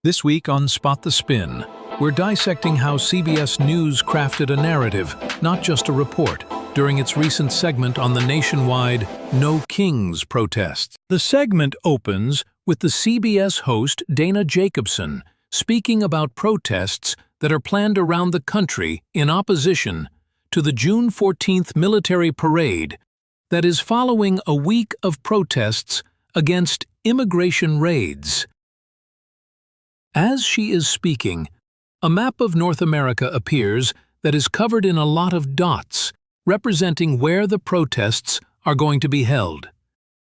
This week on Spot the Spin, we're dissecting how CBS News crafted a narrative, not just a report, during its recent segment on the nationwide No Kings protests. The segment opens with the CBS host Dana Jacobson speaking about protests that are planned around the country in opposition to the June 14th military parade that is following a week of protests against immigration raids. As she is speaking, a map of North America appears that is covered in a lot of dots, representing where the protests are going to be held.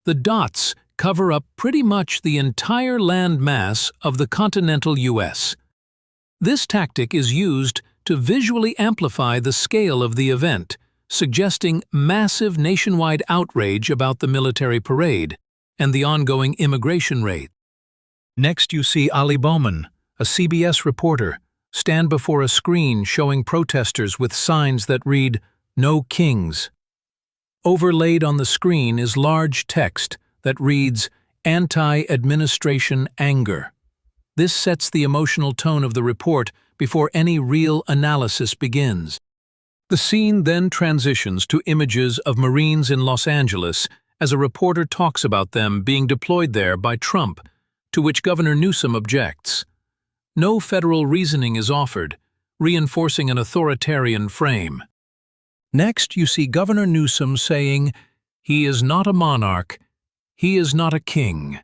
The dots cover up pretty much the entire land mass of the continental U.S. This tactic is used to visually amplify the scale of the event, suggesting massive nationwide outrage about the military parade and the ongoing immigration raid. Next you see Ali Bowman, a CBS reporter, stand before a screen showing protesters with signs that read, "No Kings." Overlaid on the screen is large text that reads, "Anti-administration anger." This sets the emotional tone of the report before any real analysis begins. The scene then transitions to images of Marines in Los Angeles as a reporter talks about them being deployed there by Trump, to which Governor Newsom objects. No federal reasoning is offered, reinforcing an authoritarian frame. Next, you see Governor Newsom saying, "He is not a monarch, he is not a king."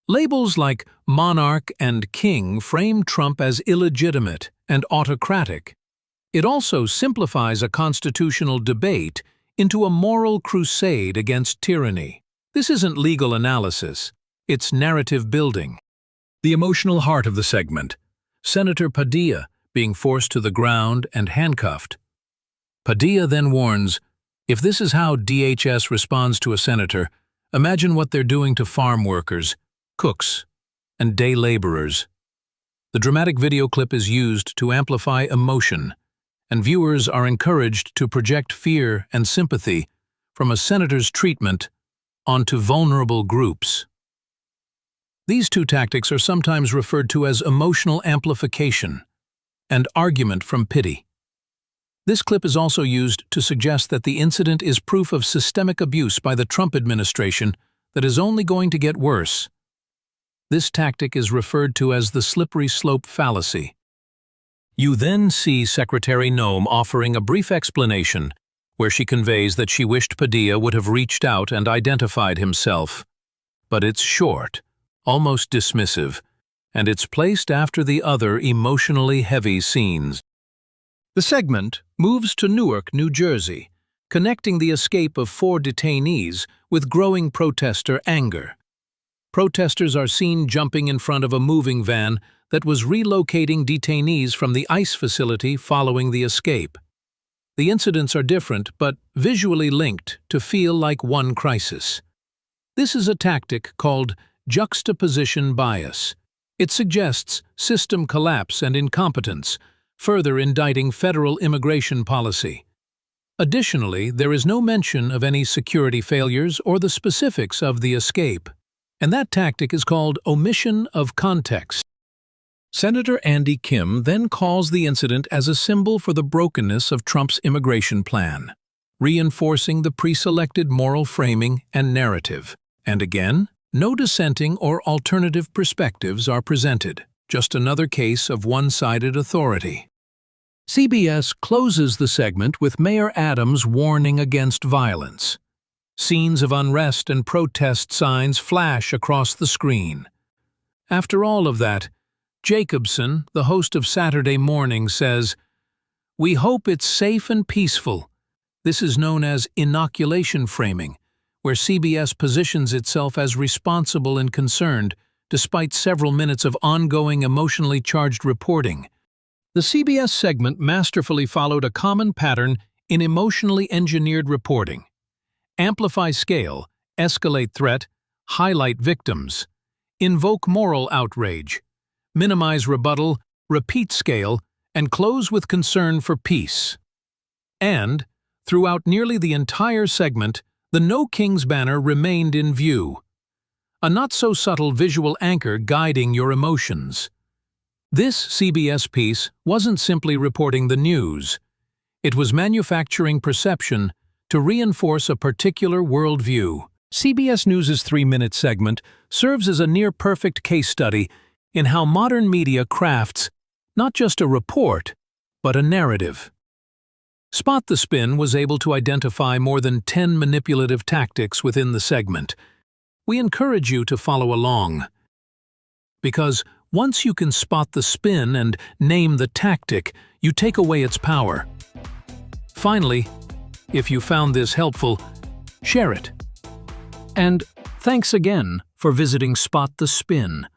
Labels like monarch and king frame Trump as illegitimate and autocratic. It also simplifies a constitutional debate into a moral crusade against tyranny. This isn't legal analysis, it's narrative building. The emotional heart of the segment, Senator Padilla being forced to the ground and handcuffed. Padilla then warns, if this is how DHS responds to a senator, imagine what they're doing to farm workers, cooks, and day laborers. The dramatic video clip is used to amplify emotion, and viewers are encouraged to project fear and sympathy from a senator's treatment onto vulnerable groups. These two tactics are sometimes referred to as emotional amplification and argument from pity. This clip is also used to suggest that the incident is proof of systemic abuse by the Trump administration that is only going to get worse. This tactic is referred to as the slippery slope fallacy. You then see Secretary Noem offering a brief explanation where she conveys that she wished Padilla would have reached out and identified himself. But it's short, almost dismissive, and it's placed after the other emotionally heavy scenes. The segment moves to Newark, New Jersey, connecting the escape of 4 detainees with growing protester anger. Protesters are seen jumping in front of a moving van that was relocating detainees from the ICE facility following the escape. The incidents are different but visually linked to feel like one crisis. This is a tactic called juxtaposition bias. It suggests system collapse and incompetence, further indicting federal immigration policy. Additionally, there is no mention of any security failures or the specifics of the escape, and that tactic is called omission of context. Senator Andy Kim then calls the incident as a symbol for the brokenness of Trump's immigration plan, reinforcing the pre-selected moral framing and narrative. And again, no dissenting or alternative perspectives are presented, just another case of one-sided authority. CBS closes the segment with Mayor Adams warning against violence. Scenes of unrest and protest signs flash across the screen. After all of that, Jacobson, the host of Saturday Morning, says, "We hope it's safe and peaceful." This is known as inoculation framing, where CBS positions itself as responsible and concerned, despite several minutes of ongoing emotionally charged reporting. The CBS segment masterfully followed a common pattern in emotionally engineered reporting. Amplify scale, escalate threat, highlight victims, invoke moral outrage, minimize rebuttal, repeat scale, and close with concern for peace. And, throughout nearly the entire segment, the No Kings banner remained in view, a not-so-subtle visual anchor guiding your emotions. This CBS piece wasn't simply reporting the news. It was manufacturing perception to reinforce a particular worldview. CBS News' 3-minute segment serves as a near-perfect case study in how modern media crafts not just a report, but a narrative. Spot the Spin was able to identify more than 10 manipulative tactics within the segment. We encourage you to follow along, because once you can spot the spin and name the tactic, you take away its power. Finally, if you found this helpful, share it. And thanks again for visiting Spot the Spin.